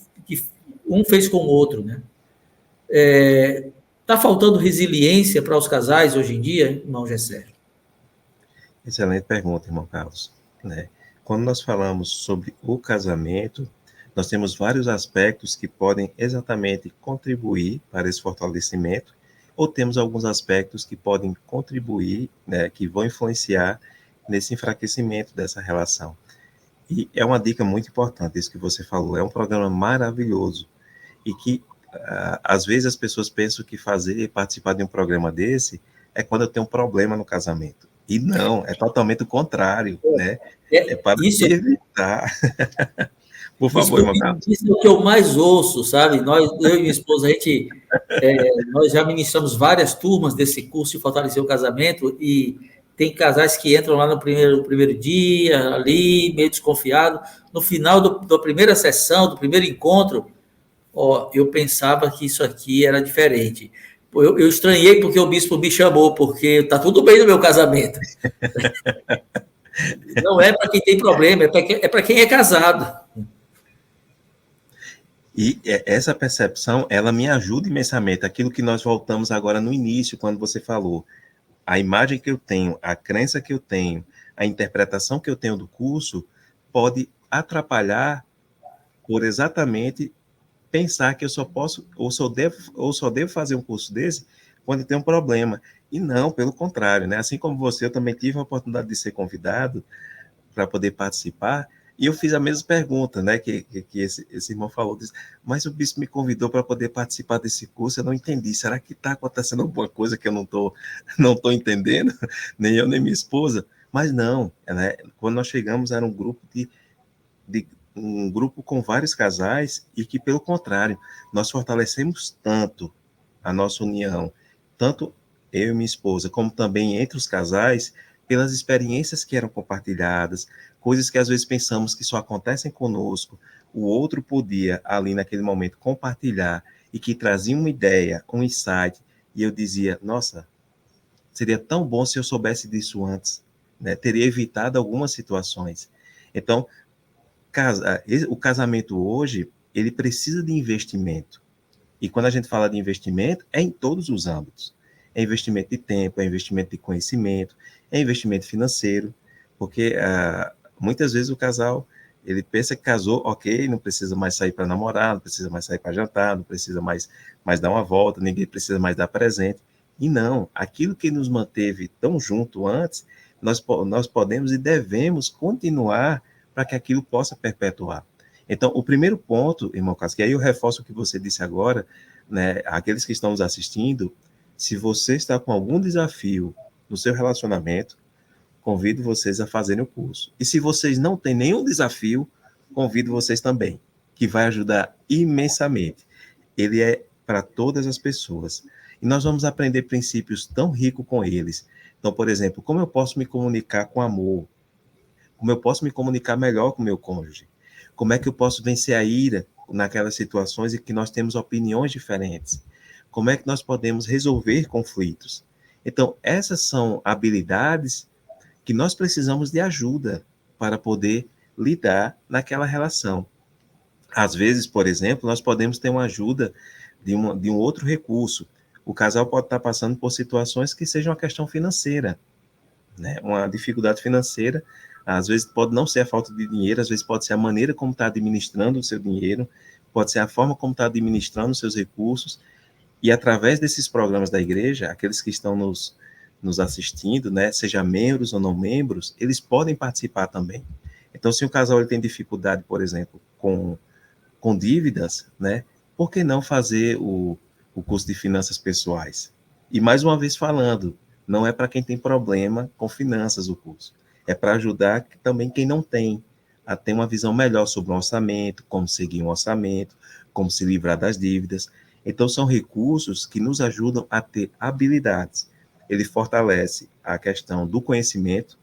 um fez com o outro, né? Está faltando resiliência para os casais hoje em dia, irmão Gessé? Excelente pergunta, irmão Carlos. Né? Quando nós falamos sobre o casamento, nós temos vários aspectos que podem exatamente contribuir para esse fortalecimento, ou temos alguns aspectos que podem contribuir, né, que vão influenciar nesse enfraquecimento dessa relação. E é uma dica muito importante, isso que você falou, é um programa maravilhoso, e que, às vezes, as pessoas pensam que participar de um programa desse é quando eu tenho um problema no casamento. E não, é totalmente o contrário, né? É para evitar. Por favor, irmão Carlos. Isso é o que eu mais ouço, sabe? Eu e minha esposa, nós já ministramos várias turmas desse curso de fortalecer o casamento, e tem casais que entram lá no primeiro dia, ali, meio desconfiado. No final da primeira sessão, do primeiro encontro, eu pensava que isso aqui era diferente. Eu estranhei porque o bispo me chamou, porque está tudo bem no meu casamento. Não é para quem tem problema, é para quem é casado. E essa percepção, ela me ajuda imensamente. Aquilo que nós voltamos agora no início, quando você falou, a imagem que eu tenho, a crença que eu tenho, a interpretação que eu tenho do curso, pode atrapalhar por exatamente pensar que eu só posso, ou só devo fazer um curso desse quando tem um problema. E não, pelo contrário, né? Assim como você, eu também tive a oportunidade de ser convidado para poder participar, e eu fiz a mesma pergunta, né, que esse irmão falou, disse, mas o bispo me convidou para poder participar desse curso, eu não entendi, será que está acontecendo alguma coisa que eu não tô entendendo? Nem eu, nem minha esposa. Mas não, né, quando nós chegamos, era um grupo um grupo com vários casais, e que, pelo contrário, nós fortalecemos tanto a nossa união, tanto eu e minha esposa, como também entre os casais, pelas experiências que eram compartilhadas, coisas que às vezes pensamos que só acontecem conosco, o outro podia, ali naquele momento, compartilhar, e que trazia uma ideia, um insight, e eu dizia, nossa, seria tão bom se eu soubesse disso antes, né? Teria evitado algumas situações. Então, o casamento hoje, ele precisa de investimento. E quando a gente fala de investimento, é em todos os âmbitos. É investimento de tempo, é investimento de conhecimento, é investimento financeiro, porque muitas vezes o casal, ele pensa que casou, ok, não precisa mais sair para namorar, não precisa mais sair para jantar, não precisa mais dar uma volta, ninguém precisa mais dar presente. E não, aquilo que nos manteve tão junto antes, nós podemos e devemos continuar para que aquilo possa perpetuar. Então, o primeiro ponto, irmão Carlos, que aí eu reforço o que você disse agora, né, aqueles que estão nos assistindo, se você está com algum desafio no seu relacionamento, convido vocês a fazerem o curso. E se vocês não têm nenhum desafio, convido vocês também, que vai ajudar imensamente. Ele é para todas as pessoas. E nós vamos aprender princípios tão ricos com eles. Então, por exemplo, como eu posso me comunicar com amor? Como eu posso me comunicar melhor com o meu cônjuge? Como é que eu posso vencer a ira naquelas situações em que nós temos opiniões diferentes? Como é que nós podemos resolver conflitos? Então, essas são habilidades que nós precisamos de ajuda para poder lidar naquela relação. Às vezes, por exemplo, nós podemos ter uma ajuda de um outro recurso. O casal pode estar passando por situações que sejam uma questão financeira, né? Uma dificuldade financeira. Às vezes pode não ser a falta de dinheiro, às vezes pode ser a maneira como está administrando o seu dinheiro, pode ser a forma como está administrando os seus recursos, e através desses programas da igreja, aqueles que estão nos assistindo, né, seja membros ou não membros, eles podem participar também. Então, se o casal ele tem dificuldade, por exemplo, com dívidas, né, por que não fazer o curso de finanças pessoais? E mais uma vez falando, não é para quem tem problema com finanças o curso. É para ajudar também quem não tem, a ter uma visão melhor sobre o orçamento, como seguir um orçamento, como se livrar das dívidas. Então, são recursos que nos ajudam a ter habilidades. Ele fortalece a questão do conhecimento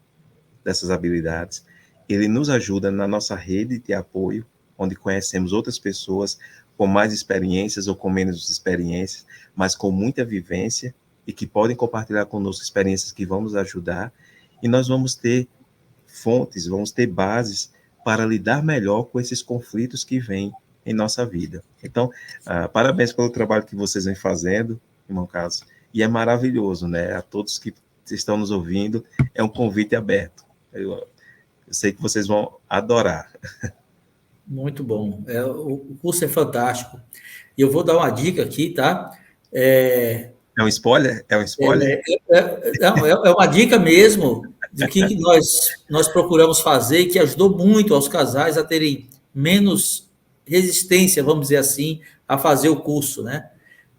dessas habilidades, ele nos ajuda na nossa rede de apoio, onde conhecemos outras pessoas com mais experiências ou com menos experiências, mas com muita vivência e que podem compartilhar conosco experiências que vão nos ajudar, e nós vamos ter fontes, vamos ter bases para lidar melhor com esses conflitos que vêm em nossa vida. Então, parabéns pelo trabalho que vocês vêm fazendo, irmão Carlos, e é maravilhoso, né? A todos que estão nos ouvindo, é um convite aberto. Eu sei que vocês vão adorar. Muito bom. O curso é fantástico. E eu vou dar uma dica aqui, tá? É um spoiler? É um spoiler? Não, é uma dica mesmo do que nós procuramos fazer, que ajudou muito aos casais a terem menos resistência, vamos dizer assim, a fazer o curso, né?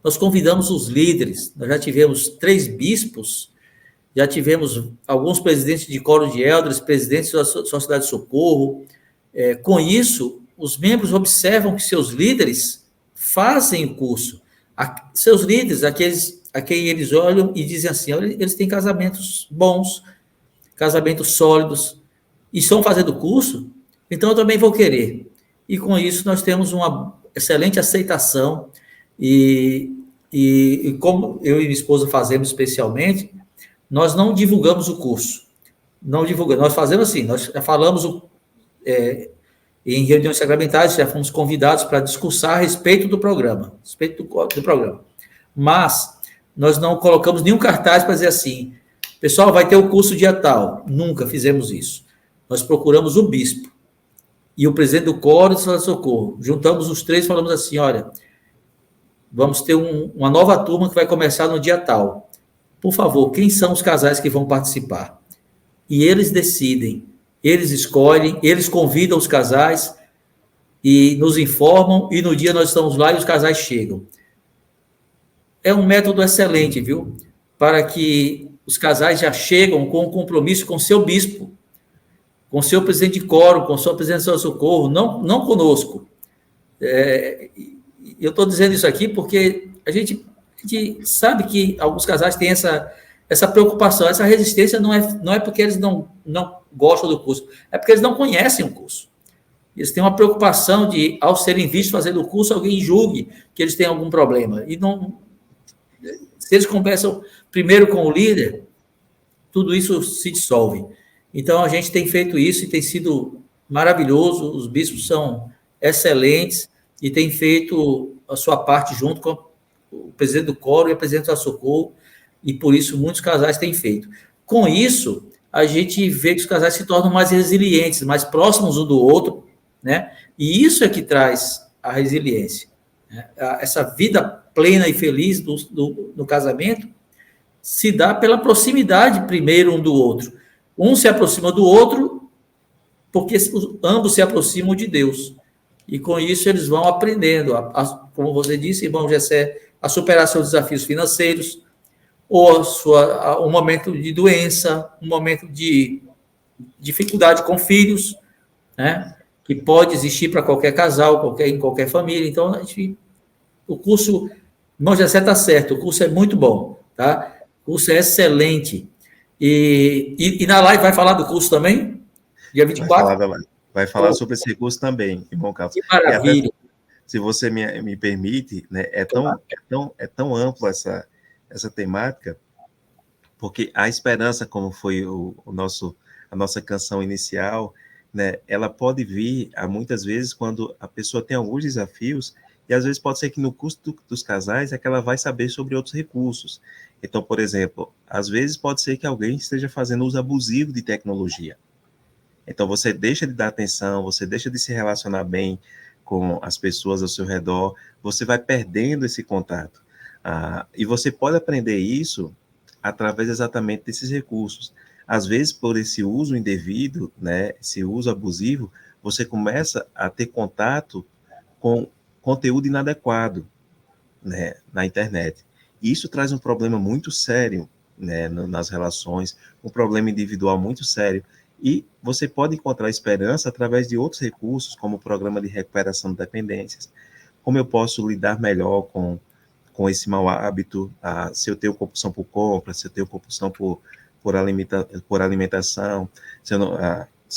Nós convidamos os líderes, nós já tivemos 3 bispos, já tivemos alguns presidentes de coro de elders, presidentes da Sociedade de Socorro. Com isso, os membros observam que seus líderes fazem o curso. Seus líderes, aqueles a quem eles olham e dizem assim, eles têm casamentos bons, casamentos sólidos, e estão fazendo o curso, então eu também vou querer. E com isso nós temos uma excelente aceitação, e como eu e minha esposa fazemos especialmente, nós não divulgamos o curso. Não divulgamos. Nós fazemos assim, nós já falamos em reuniões sacramentais, já fomos convidados para discursar a respeito do programa, Mas nós não colocamos nenhum cartaz para dizer assim, pessoal, vai ter o curso dia tal. Nunca fizemos isso. Nós procuramos o bispo e o presidente do coro de Socorro. Juntamos os 3 e falamos assim, olha, vamos ter uma nova turma que vai começar no dia tal. Por favor, quem são os casais que vão participar? E eles decidem, eles escolhem, eles convidam os casais e nos informam, e no dia nós estamos lá e os casais chegam. É um método excelente, viu? Para que os casais já chegam com um compromisso com seu bispo, com seu presidente de coro, com sua presidente de socorro, não conosco. Eu estou dizendo isso aqui porque a gente sabe que alguns casais têm essa preocupação, essa resistência não é porque eles não gostam do curso, é porque eles não conhecem o curso. Eles têm uma preocupação de, ao serem vistos fazendo o curso, alguém julgue que eles têm algum problema. E não, se eles conversam primeiro com o líder, tudo isso se dissolve. Então, a gente tem feito isso e tem sido maravilhoso, os bispos são excelentes e têm feito a sua parte junto com o presidente do coro e a presidente da Socorro, e por isso muitos casais têm feito. Com isso, a gente vê que os casais se tornam mais resilientes, mais próximos um do outro, né? E isso é que traz a resiliência, né? Essa vida plena e feliz do casamento se dá pela proximidade primeiro um do outro. Um se aproxima do outro porque ambos se aproximam de Deus. E com isso eles vão aprendendo, como você disse, irmão Gessé, a superar seus desafios financeiros, ou um momento de doença, um momento de dificuldade com filhos, né? Que pode existir para qualquer casal, em qualquer família. Então, o curso, irmão Gessé está certo, o curso é muito bom, tá? O curso é excelente. E na live vai falar do curso também? Dia 24? Vai falar sobre esse curso também, irmão Carlos. Que maravilha. Até, se você me permite, né, é tão ampla essa temática, porque a esperança, como foi a nossa canção inicial, né, ela pode vir, muitas vezes, quando a pessoa tem alguns desafios, e às vezes pode ser que no curso dos casais é que ela vai saber sobre outros recursos. Então, por exemplo, às vezes pode ser que alguém esteja fazendo uso abusivo de tecnologia. Então, você deixa de dar atenção, você deixa de se relacionar bem com as pessoas ao seu redor, você vai perdendo esse contato. E você pode aprender isso através exatamente desses recursos. Às vezes, por esse uso indevido, né, esse uso abusivo, você começa a ter contato com conteúdo inadequado, né, na internet. E isso traz um problema muito sério, né, nas relações, um problema individual muito sério. E você pode encontrar esperança através de outros recursos, como o programa de recuperação de dependências, como eu posso lidar melhor com esse mau hábito, se eu tenho compulsão por compra, se eu tenho compulsão por alimentação, se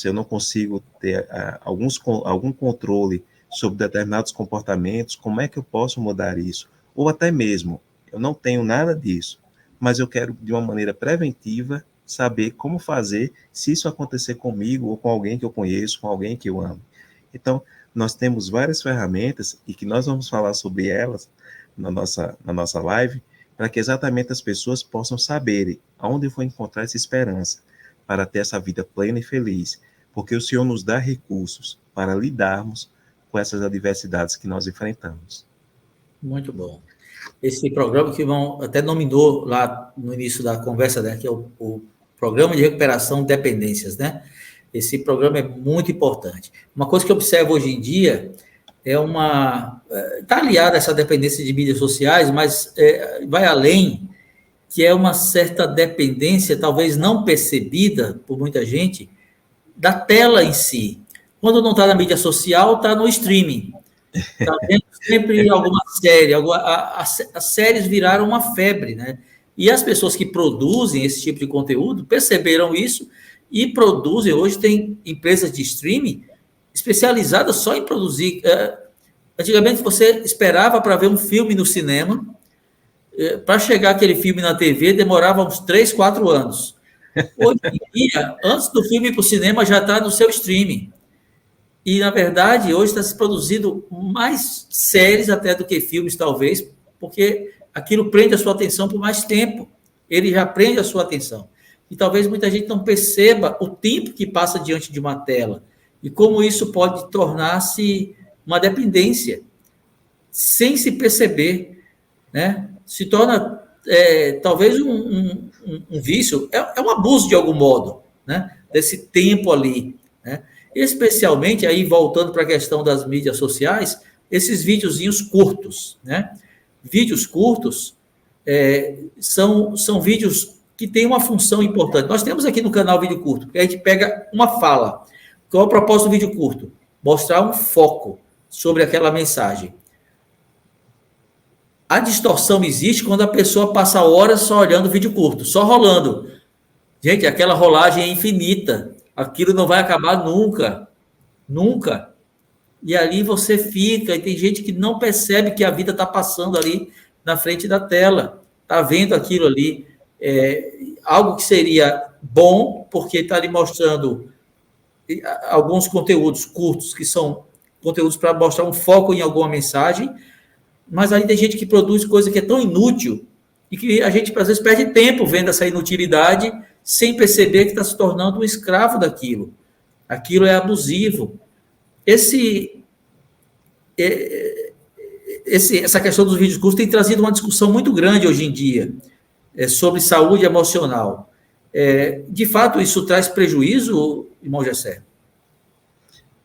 eu não consigo ter algum controle sobre determinados comportamentos, como é que eu posso mudar isso? Ou até mesmo, eu não tenho nada disso, mas eu quero, de uma maneira preventiva, saber como fazer se isso acontecer comigo ou com alguém que eu conheço, com alguém que eu amo. Então, nós temos várias ferramentas e que nós vamos falar sobre elas na nossa live, para que exatamente as pessoas possam saberem aonde eu vou encontrar essa esperança para ter essa vida plena e feliz, porque o Senhor nos dá recursos para lidarmos com essas adversidades que nós enfrentamos. Muito bom. Esse programa que Irmão até nominou lá no início da conversa, né, que é o Programa de Recuperação de Dependências, né? Esse programa é muito importante. Uma coisa que eu observo hoje em dia está aliada a essa dependência de mídias sociais, mas vai além, que é uma certa dependência, talvez não percebida por muita gente, da tela em si. Quando não está na mídia social, está no streaming. Está vendo sempre alguma série. As séries viraram uma febre, né? E as pessoas que produzem esse tipo de conteúdo perceberam isso e produzem. Hoje tem empresas de streaming especializadas só em produzir. Antigamente você esperava para ver um filme no cinema, para chegar aquele filme na TV demorava uns 3, 4 anos. Hoje em dia, antes do filme ir para o cinema, já está no seu streaming. E, na verdade, hoje está se produzindo mais séries até do que filmes, talvez, porque aquilo prende a sua atenção por mais tempo. Ele já prende a sua atenção. E talvez muita gente não perceba o tempo que passa diante de uma tela e como isso pode tornar-se uma dependência, sem se perceber, né? Se torna, talvez, um vício, é um abuso de algum modo, né? Desse tempo ali, né? Especialmente, aí voltando para a questão das mídias sociais, esses videozinhos curtos, né? Vídeos curtos são vídeos que têm uma função importante. Nós temos aqui no canal vídeo curto, que a gente pega uma fala. Qual é o propósito do vídeo curto? Mostrar um foco sobre aquela mensagem. A distorção existe quando a pessoa passa horas só olhando o vídeo curto, só rolando. Gente, aquela rolagem é infinita. Aquilo não vai acabar nunca. Nunca. E ali você fica, e tem gente que não percebe que a vida está passando ali na frente da tela. Está vendo aquilo ali. Algo que seria bom, porque está ali mostrando alguns conteúdos curtos, que são conteúdos para mostrar um foco em alguma mensagem, mas aí tem gente que produz coisa que é tão inútil e que a gente, às vezes, perde tempo vendo essa inutilidade sem perceber que está se tornando um escravo daquilo. Aquilo é abusivo. Essa questão dos vídeos curtos tem trazido uma discussão muito grande hoje em dia sobre saúde emocional. De fato, isso traz prejuízo, irmão Gessé?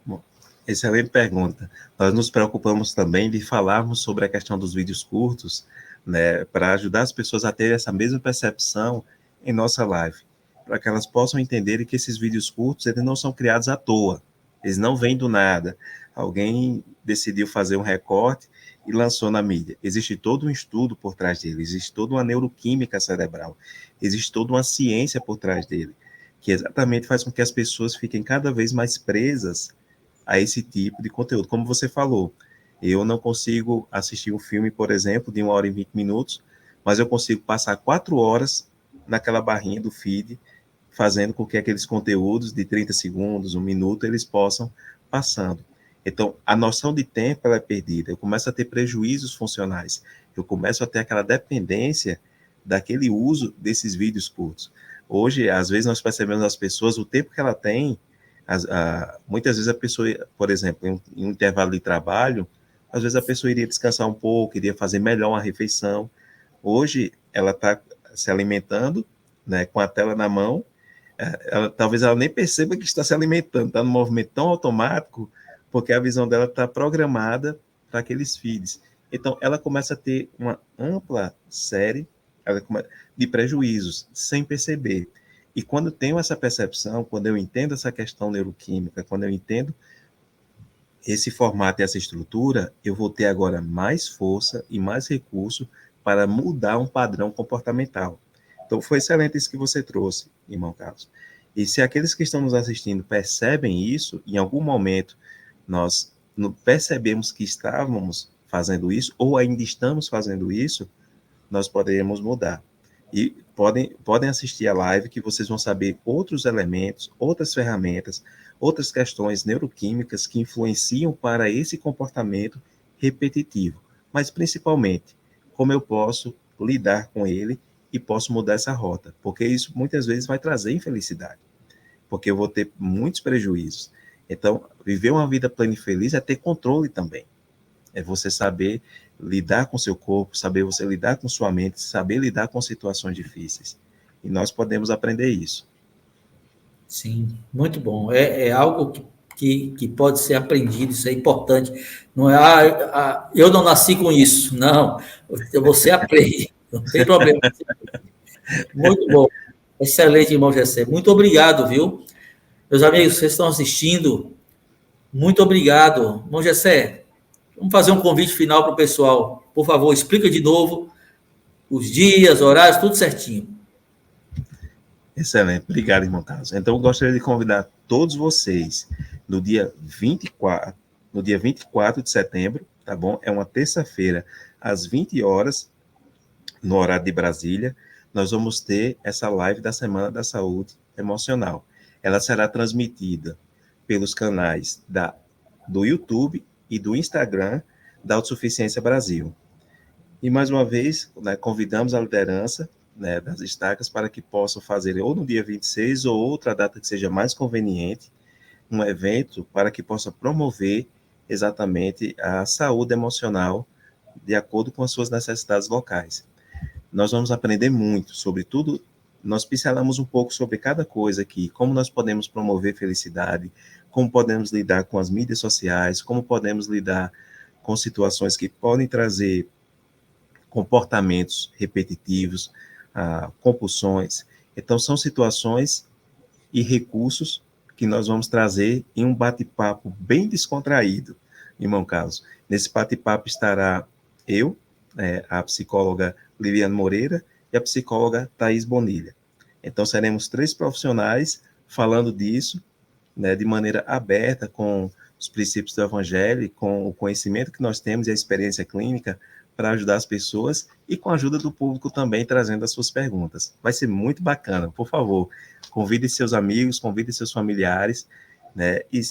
Bom, excelente pergunta. Nós nos preocupamos também de falarmos sobre a questão dos vídeos curtos, né, para ajudar as pessoas a ter essa mesma percepção em nossa live, para que elas possam entender que esses vídeos curtos, eles não são criados à toa, eles não vêm do nada. Alguém decidiu fazer um recorte e lançou na mídia. Existe todo um estudo por trás dele, existe toda uma neuroquímica cerebral, existe toda uma ciência por trás dele, que exatamente faz com que as pessoas fiquem cada vez mais presas a esse tipo de conteúdo. Como você falou, eu não consigo assistir um filme, por exemplo, de 1 hora e 20 minutos, mas eu consigo passar 4 horas naquela barrinha do feed, fazendo com que aqueles conteúdos de 30 segundos, 1 minuto, eles possam passando. Então, a noção de tempo ela é perdida. Eu começo a ter prejuízos funcionais. Eu começo a ter aquela dependência daquele uso desses vídeos curtos. Hoje, às vezes, nós percebemos as pessoas, o tempo que ela tem, muitas vezes a pessoa, por exemplo, em um intervalo de trabalho, às vezes a pessoa iria descansar um pouco, iria fazer melhor uma refeição. Hoje, ela está se alimentando, né, com a tela na mão, talvez ela nem perceba que está se alimentando, está num movimento tão automático, porque a visão dela está programada para aqueles feeds. Então, ela começa a ter uma ampla série de prejuízos, sem perceber. E quando eu tenho essa percepção, quando eu entendo essa questão neuroquímica, quando eu entendo esse formato e essa estrutura, eu vou ter agora mais força e mais recurso para mudar um padrão comportamental. Então, foi excelente isso que você trouxe, irmão Carlos. E se aqueles que estão nos assistindo percebem isso, em algum momento nós percebemos que estávamos fazendo isso, ou ainda estamos fazendo isso, nós poderemos mudar. E podem assistir a live que vocês vão saber outros elementos, outras ferramentas, outras questões neuroquímicas que influenciam para esse comportamento repetitivo. Mas, principalmente, como eu posso lidar com ele e posso mudar essa rota. Porque isso, muitas vezes, vai trazer infelicidade. Porque eu vou ter muitos prejuízos. Então, viver uma vida plena e feliz é ter controle também. É você saber lidar com seu corpo, saber você lidar com sua mente, saber lidar com situações difíceis. E nós podemos aprender isso. Sim, muito bom. É algo que pode ser aprendido, isso é importante. Não é, eu não nasci com isso. Não, você aprende, não tem problema. Muito bom. Excelente, irmão Gessé. Muito obrigado, viu? Meus amigos, vocês estão assistindo, muito obrigado. Irmão Gessé, vamos fazer um convite final para o pessoal. Por favor, explica de novo os dias, horários, tudo certinho. Excelente, obrigado, irmão Carlos. Então, eu gostaria de convidar todos vocês no dia 24 de setembro, tá bom? É uma terça-feira, às 20 horas, no horário de Brasília, nós vamos ter essa live da Semana da Saúde Emocional. Ela será transmitida pelos canais do YouTube e do Instagram da Autossuficiência Brasil. E, mais uma vez, né, convidamos a liderança, né, das estacas para que possam fazer ou no dia 26 ou outra data que seja mais conveniente, um evento para que possa promover exatamente a saúde emocional de acordo com as suas necessidades locais. Nós vamos aprender muito sobre tudo, nós pincelamos um pouco sobre cada coisa aqui, como nós podemos promover felicidade, como podemos lidar com as mídias sociais, como podemos lidar com situações que podem trazer comportamentos repetitivos, compulsões. Então, são situações e recursos que nós vamos trazer em um bate-papo bem descontraído, irmão Carlos. Nesse bate-papo estará eu, a psicóloga Liliane Moreira e a psicóloga Thaís Bonilha. Então, seremos 3 profissionais falando disso, né, de maneira aberta, com os princípios do Evangelho, com o conhecimento que nós temos e a experiência clínica, para ajudar as pessoas e com a ajuda do público também trazendo as suas perguntas. Vai ser muito bacana. Por favor, convide seus amigos, convide seus familiares, né? E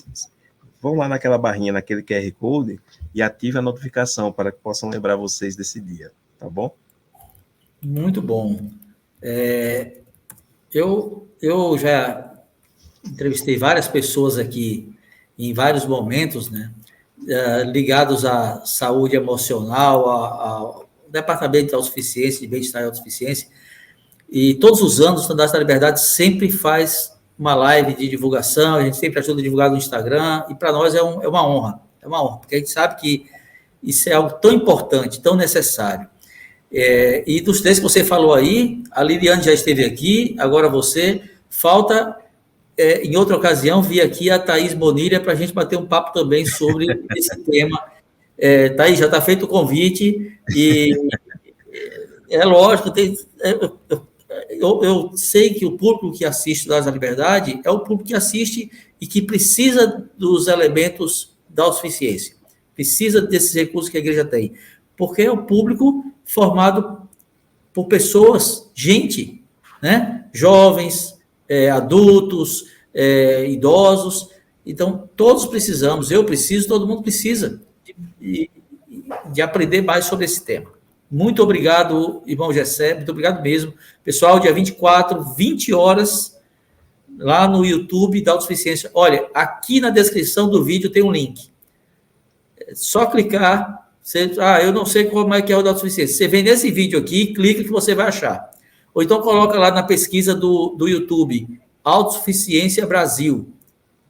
vão lá naquela barrinha, naquele QR Code e ative a notificação para que possam lembrar vocês desse dia, tá bom? Muito bom. Eu já entrevistei várias pessoas aqui em vários momentos, né? Ligados à saúde emocional, ao Departamento de Autossuficiência, de Bem-Estar e Autossuficiência, e todos os anos o Standard da Liberdade sempre faz uma live de divulgação, a gente sempre ajuda a divulgar no Instagram, e para nós é uma honra, porque a gente sabe que isso é algo tão importante, tão necessário. E dos 3 que você falou aí, a Liliane já esteve aqui, agora você, falta... em outra ocasião, vi aqui a Thaís Bonilha para a gente bater um papo também sobre esse tema. Thaís, já está feito o convite, e é lógico, eu sei que o público que assiste da Liberdade é o público que assiste e que precisa dos elementos da autossuficiência, precisa desses recursos que a igreja tem, porque é o público formado por pessoas, gente, né? Jovens, adultos, idosos. Então, todos precisamos, eu preciso, todo mundo precisa de aprender mais sobre esse tema. Muito obrigado, irmão Gessé, muito obrigado mesmo. Pessoal, dia 24, 20 horas, lá no YouTube da Autossuficiência. Olha, aqui na descrição do vídeo tem um link. É só clicar. Eu não sei como é que é o da Autossuficiência. Você vem nesse vídeo aqui, clica que você vai achar. Ou então coloca lá na pesquisa do YouTube, Autossuficiência Brasil.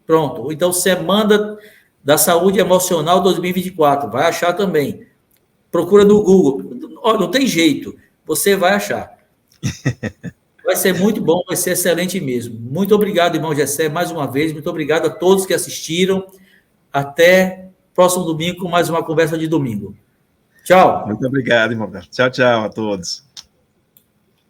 Pronto. Ou então Semana da Saúde Emocional 2024. Vai achar também. Procura no Google. Não tem jeito. Você vai achar. Vai ser muito bom, vai ser excelente mesmo. Muito obrigado, irmão Gessé, mais uma vez. Muito obrigado a todos que assistiram. Até próximo domingo com mais uma conversa de domingo. Tchau. Muito obrigado, irmão Carlos. Tchau, tchau a todos.